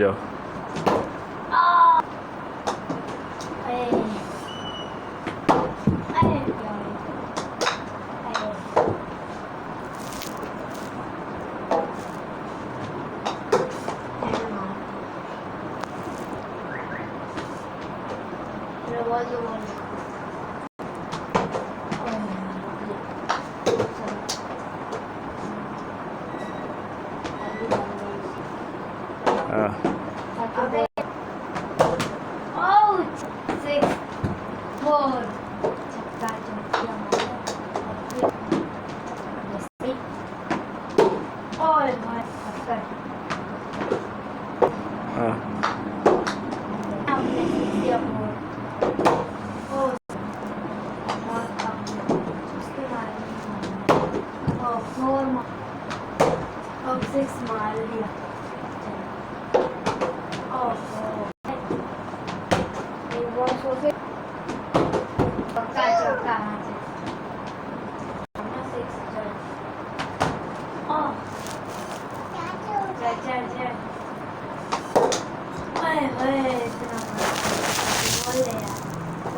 जाओ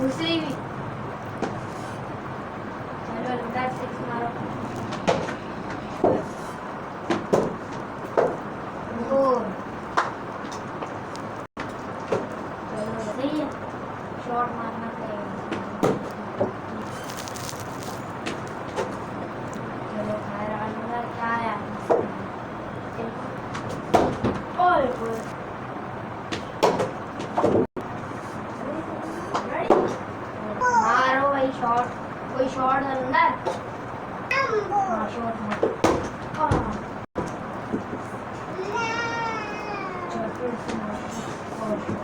दूसरी भी चलो अंदर 6 मारो गोल चलो सही है शॉट मारना पड़ेगा चलो खैर अंदर क्या है और गोल शॉट कोई शॉट अंदर हाँ शॉट मार